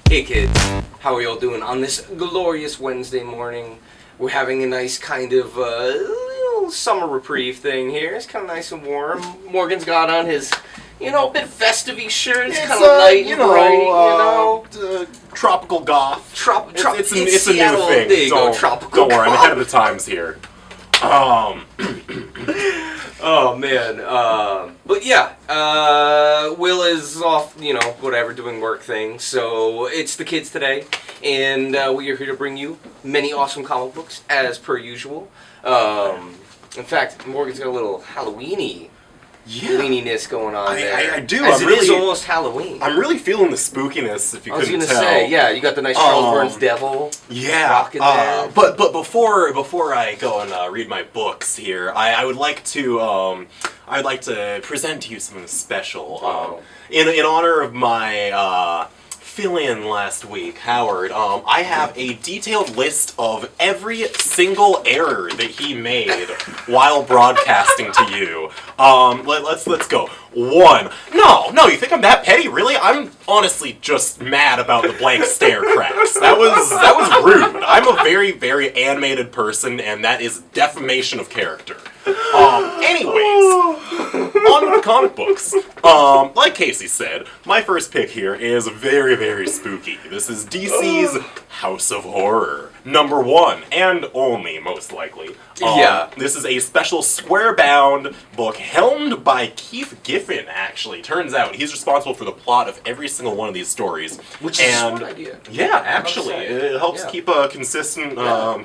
Hey kids, how are y'all doing on this glorious Wednesday morning? We're having a nice kind of little summer reprieve thing here. It's kind of nice and warm. Morgan's got on his, bit festive-y shirt. It's kind of light and bright, tropical goth. It's a new thing. There you go, tropical Don't worry, I'm ahead of the times here. Oh man, but yeah, Will is off, doing work things, so it's the kids today, and we are here to bring you many awesome comic books, as per usual. In fact, Morgan's got a little Halloween-y Halloweeniness going on there. I do. As it is almost Halloween. I'm really feeling the spookiness, if you couldn't tell. I was going to say, yeah, you got the nice Charles Burns devil. Yeah. Rocking there. But before I go and read my books here, I would like to present to you something special. In honor of my fill-in last week, Howard, I have a detailed list of every single error that he made while broadcasting to you. Let's go. 1. No, you think I'm that petty? Really? I'm honestly just mad about the blank stare cracks. That was rude. I'm a very, very animated person, and that is defamation of character. Anyways, on to the comic books. Like Casey said, my first pick here is very, very spooky. This is DC's House of Horror, number 1, and only, most likely. This is a special square-bound book helmed by Keith Giffen, actually. Turns out he's responsible for the plot of every single one of these stories. Which is a smart idea. Yeah, actually. It helps keep a consistent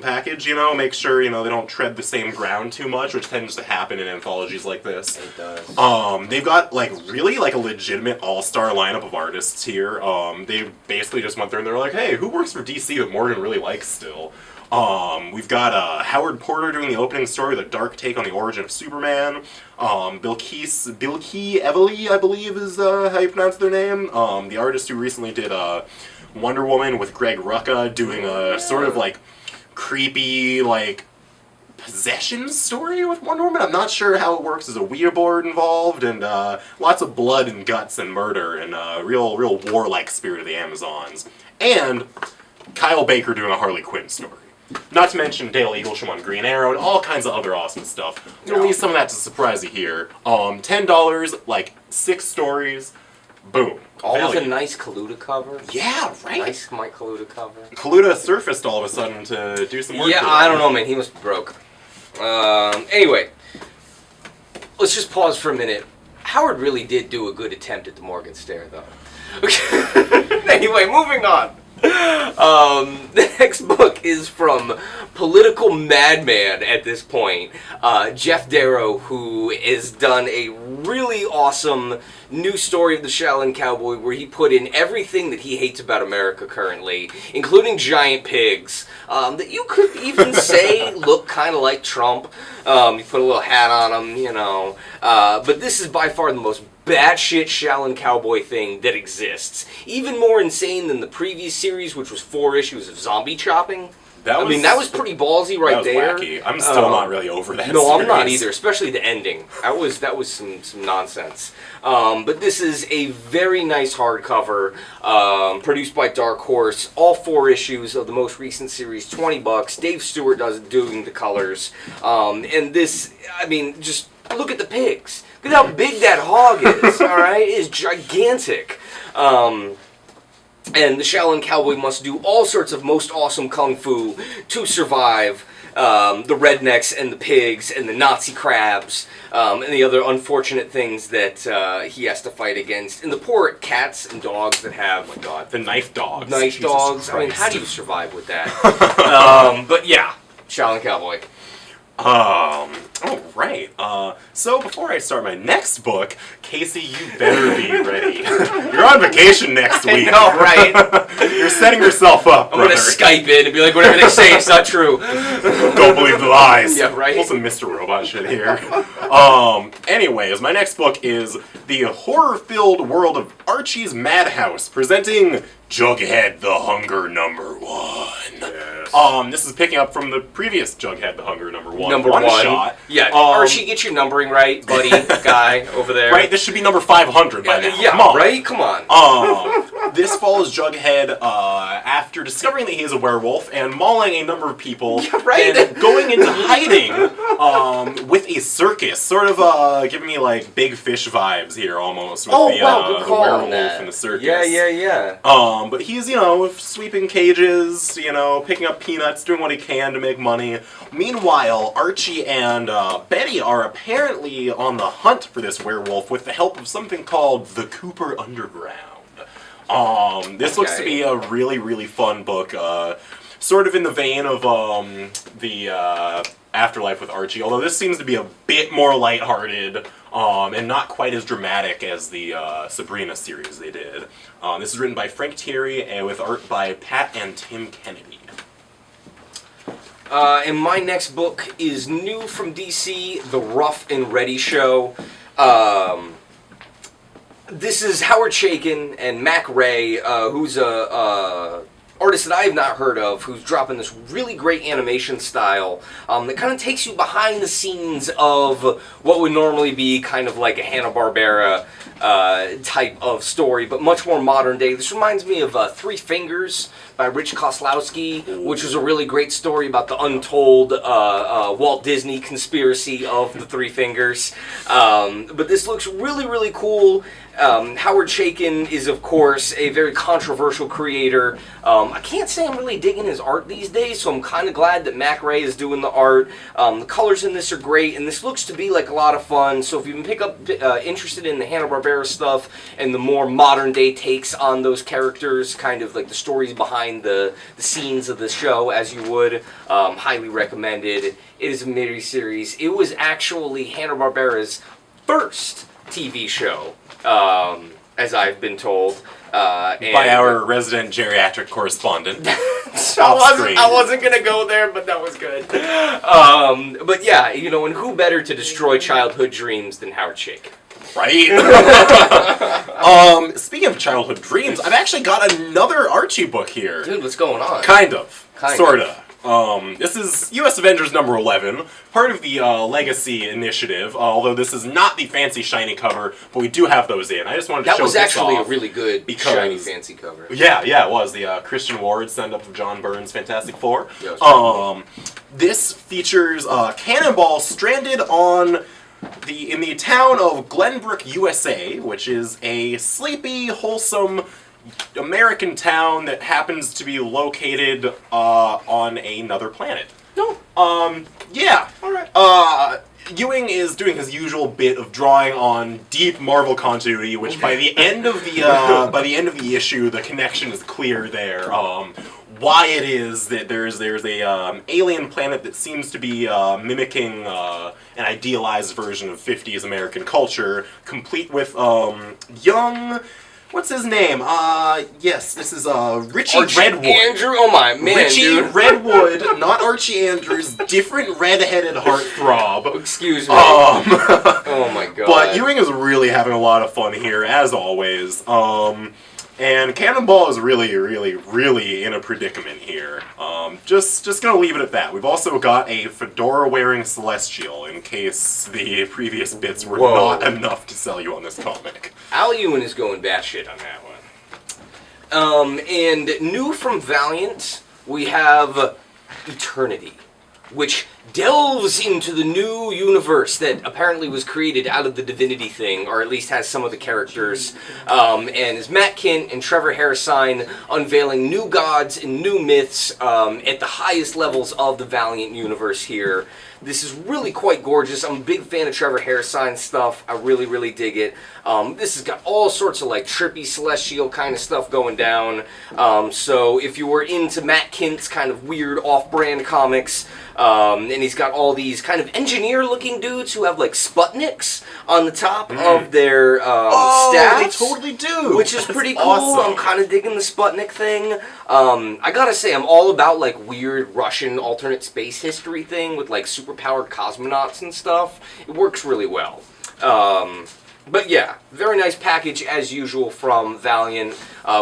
package, make sure, they don't tread the same ground too much, which tends to happen in anthologies like this. It does. They've got, really, a legitimate all-star lineup of artists here. They basically just went there and they're like, hey, who works for DC that Morgan really likes still? We've got Howard Porter doing the opening story with a dark take on the origin of Superman. Bilkey Evely, I believe is how you pronounce their name. The artist who recently did Wonder Woman with Greg Rucka doing a sort of creepy possession story with Wonder Woman. I'm not sure how it works. There's a Ouija board involved and lots of blood and guts and murder and real warlike spirit of the Amazons. And Kyle Baker doing a Harley Quinn story. Not to mention Dale Eaglesham on Green Arrow and all kinds of other awesome stuff. I'm going to leave some of that to surprise you here. $10, 6 stories. Boom. All with a nice Kaluta cover. Yeah, right? Nice Mike Kaluta cover. Kaluta surfaced all of a sudden to do some work. Yeah, I don't know, man. He must be broke. Anyway, let's just pause for a minute. Howard really did do a good attempt at the Morgan stare, though. Anyway, moving on. The next book is from political madman at this point, Jeff Darrow, who has done a really awesome new story of the Shaolin Cowboy where he put in everything that he hates about America currently, including giant pigs, that you could even say look kind of like Trump. You put a little hat on them, but this is by far the most batshit Shaolin Cowboy thing that exists. Even more insane than the previous series, which was 4 issues of zombie chopping. That was pretty ballsy right there. Wacky. I'm still not really over that No, series. I'm not either, especially the ending. That was some nonsense. But this is a very nice hardcover, produced by Dark Horse. All 4 issues of the most recent series, $20. Dave Stewart doing the colors. And this, just look at the pigs. Look at how big that hog is, alright? It is gigantic. And the Shaolin Cowboy must do all sorts of most awesome kung fu to survive the rednecks and the pigs and the Nazi crabs and the other unfortunate things that he has to fight against. And the poor cats and dogs that have, oh my god, the knife dogs. Knife Jesus dogs. Christ. How do you survive with that? But yeah, Shaolin Cowboy. Alright, so before I start my next book, Casey, you better be ready. You're on vacation next week. I know, right? You're setting yourself up, I'm gonna Skype in and be like, whatever they say, it's not true. Don't believe the lies. Yeah, right? Pull some Mr. Robot shit here. Anyways, my next book is The Horror-Filled World of Archie's Madhouse, presenting Jughead the Hunger, number 1. Yes. This is picking up from the previous Jughead the Hunger #1. Number one shot. Yeah. Archie, get your numbering right, buddy, guy over there. Right. This should be number 500 by now. Yeah. Come on. Right. Come on. This follows Jughead after discovering that he is a werewolf and mauling a number of people, right. and going into hiding with a circus, sort of giving me like Big Fish vibes here almost with Good the call on werewolf that. and the circus. Yeah. But he's, sweeping cages, picking up peanuts, doing what he can to make money. Meanwhile, Archie and Betty are apparently on the hunt for this werewolf with the help of something called the Cooper Underground. This looks to be a really, really fun book, sort of in the vein of the Afterlife with Archie, although this seems to be a bit more lighthearted and not quite as dramatic as the Sabrina series they did. This is written by Frank Thierry and with art by Pat and Tim Kennedy. And my next book is new from DC, The Ruff and Reddy Show. This is Howard Chaykin and Mac Ray, who's a artist that I have not heard of, who's dropping this really great animation style that kind of takes you behind the scenes of what would normally be kind of like a Hanna-Barbera type of story, but much more modern day. This reminds me of Three Fingers by Rich Koslowski, which was a really great story about the untold Walt Disney conspiracy of the Three Fingers. But this looks really, really cool. Howard Chaykin is, of course, a very controversial creator. I can't say I'm really digging his art these days, so I'm kind of glad that Mac Ray is doing the art. The colors in this are great, and this looks to be like a lot of fun. So if you can pick up interested in the Hanna-Barbera stuff and the more modern-day takes on those characters, kind of like the stories behind the scenes of the show, as you would, highly recommended. It is a mini-series. It was actually Hanna-Barbera's first TV show, as I've been told. By our resident geriatric correspondent. I wasn't going to go there, but that was good. But yeah, and who better to destroy childhood dreams than Howard Chaykin? Right? Speaking of childhood dreams, I've actually got another Archie book here. Dude, what's going on? Kind of. Sorta. This is U.S. Avengers #11, part of the Legacy Initiative, although this is not the fancy shiny cover, but we do have those in. I just wanted to show this off. That was actually a really good shiny fancy cover. Yeah, it was. The Christian Ward send-up of John Byrne's Fantastic Four. Yeah, this features Cannonball stranded in the town of Glenbrook, USA, which is a sleepy, wholesome American town that happens to be located on another planet. No. Yeah. Alright. Ewing is doing his usual bit of drawing on deep Marvel continuity, which by the end of the issue, the connection is clear there. Why it is that there's a alien planet that seems to be mimicking an idealized version of 50s American culture, complete with young. What's his name? Yes, this is Richie Archie Redwood. Andrew, oh my man, Richie dude. Redwood, not Archie Andrews, different red-headed heartthrob. Excuse me. Oh my god. But Ewing is really having a lot of fun here, as always. And Cannonball is really, really, really in a predicament here. Just gonna leave it at that. We've also got a fedora-wearing Celestial, in case the previous bits were not enough to sell you on this comic. Al Ewing is going batshit on that one. And new from Valiant, we have Eternity, which delves into the new universe that apparently was created out of the Divinity thing, or at least has some of the characters. And is Matt Kint and Trevor Hairsine unveiling new gods and new myths at the highest levels of the Valiant universe here. This is really quite gorgeous. I'm a big fan of Trevor Hairsine's stuff. I really, really dig it. This has got all sorts of like trippy celestial kind of stuff going down. So if you were into Matt Kint's kind of weird off-brand comics, and he's got all these kind of engineer-looking dudes who have like Sputniks on the top of their staffs. They totally do! Which is pretty cool. Awesome. I'm kind of digging the Sputnik thing. I gotta say, I'm all about like weird Russian alternate space history thing with like superpowered cosmonauts and stuff. It works really well. But yeah, very nice package as usual from Valiant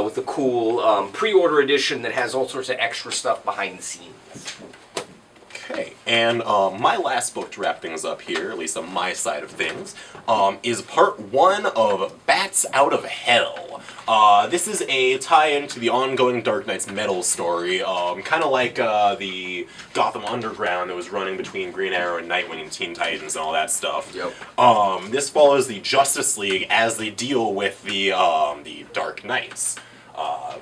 with the cool pre-order edition that has all sorts of extra stuff behind the scenes. Okay, and my last book to wrap things up here, at least on my side of things, is part 1 of Bats Out of Hell. This is a tie-in to the ongoing Dark Knight's Metal story, kind of like the Gotham Underground that was running between Green Arrow and Nightwing and Teen Titans and all that stuff. Yep. This follows the Justice League as they deal with the Dark Knights.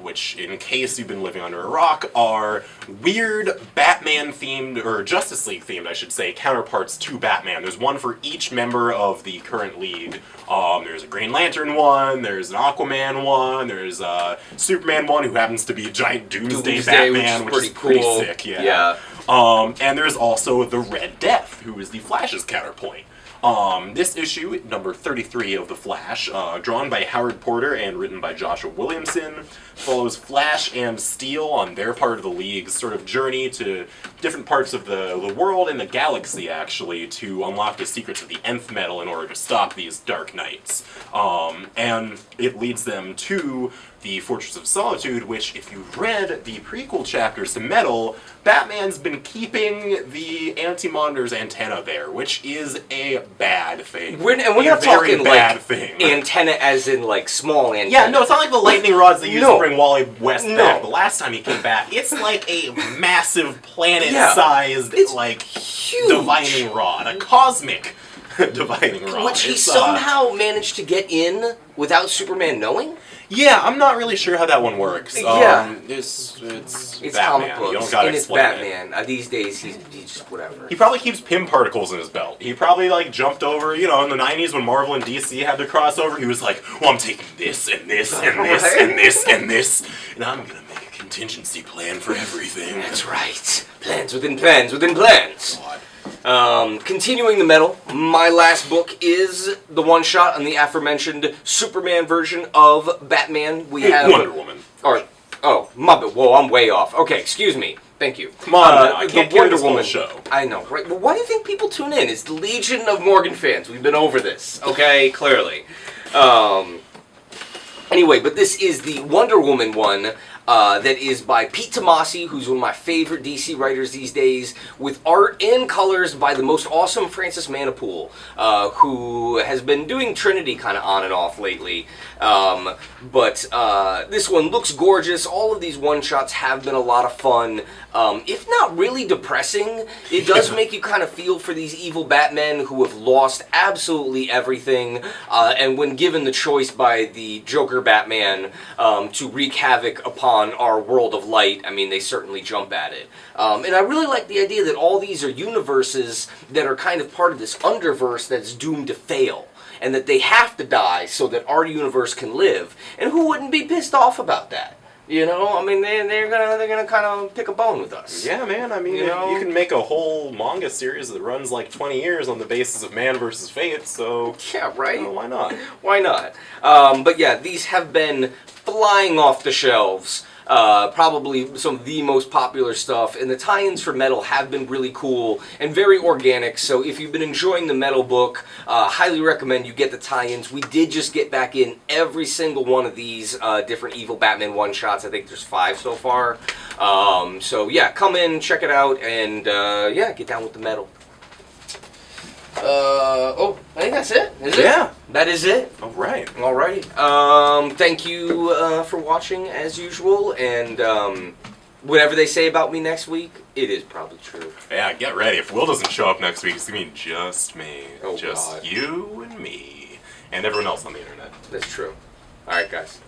Which, in case you've been living under a rock, are weird Batman-themed, or Justice League-themed, I should say, counterparts to Batman. There's one for each member of the current league. There's a Green Lantern one, there's an Aquaman one, there's a Superman one who happens to be a giant Doomsday Batman, which is pretty sick, yeah. And there's also the Red Death, who is the Flash's counterpoint. This issue, number 33 of The Flash, drawn by Howard Porter and written by Joshua Williamson, follows Flash and Steel on their part of the League's sort of journey to different parts of the world and the galaxy, actually, to unlock the secrets of the Nth Metal in order to stop these Dark Knights. And it leads them to the Fortress of Solitude, which, if you've read the prequel chapters to Metal, Batman's been keeping the Anti-Monitor's antenna there, which is a bad thing. We're not talking like antenna as in like small antenna. Yeah, no, it's not like the lightning rods they used to bring Wally West back the last time he came back. It's like a massive planet-sized, like, huge divining rod, a cosmic divining rod. Which he somehow managed to get in without Superman knowing? Yeah, I'm not really sure how that one works. It's Batman. Comic books, You don't gotta and it's explain Batman. These days, he's just whatever. He probably keeps Pym particles in his belt. He probably, like, jumped over, you know, in the 90s when Marvel and DC had their crossover, he was like, well, I'm taking this, and this, and this, and this, and this, and I'm gonna make a contingency plan for everything. That's right. Plans within plans within plans. God. Continuing the metal, my last book is the one-shot on the aforementioned Superman version of Batman. We have Wonder Woman. My bad. Whoa, I'm way off. Okay, excuse me. Thank you. Come on, now. I can't carry this whole show. I know, right? Well, why do you think people tune in? It's the Legion of Morgan fans. We've been over this, okay? Clearly. Anyway, but this is the Wonder Woman one. That is by Pete Tomasi, who's one of my favorite DC writers these days, with art and colors by the most awesome Francis Manipool, who has been doing Trinity kind of on and off lately. But this one looks gorgeous. All of these one-shots have been a lot of fun. If not really depressing, it does make you kind of feel for these evil Batmen who have lost absolutely everything, and when given the choice by the Joker Batman to wreak havoc upon our world of light, I mean, they certainly jump at it. And I really like the idea that all these are universes that are kind of part of this underverse that's doomed to fail, and that they have to die so that our universe can live. And who wouldn't be pissed off about that? You know, I mean, they're gonna kind of pick a bone with us. Yeah, man. I mean, you can make a whole manga series that runs like 20 years on the basis of Man versus Fate. So yeah, right. Why not? Why not? But yeah, these have been flying off the shelves. Probably some of the most popular stuff, and the tie-ins for Metal have been really cool and very organic, so if you've been enjoying the Metal book, highly recommend you get the tie-ins. We did just get back in every single one of these different Evil Batman one-shots. I think there's 5 so far. So yeah, come in, check it out, and yeah, get down with the Metal. I think that's it. Is it? Yeah. That is it. All right. Alrighty. Thank you for watching as usual, and whatever they say about me next week, it is probably true. Yeah, get ready. If Will doesn't show up next week, it's gonna be just me. Oh, just God. you and me. And everyone else on the internet. That's true. Alright, guys.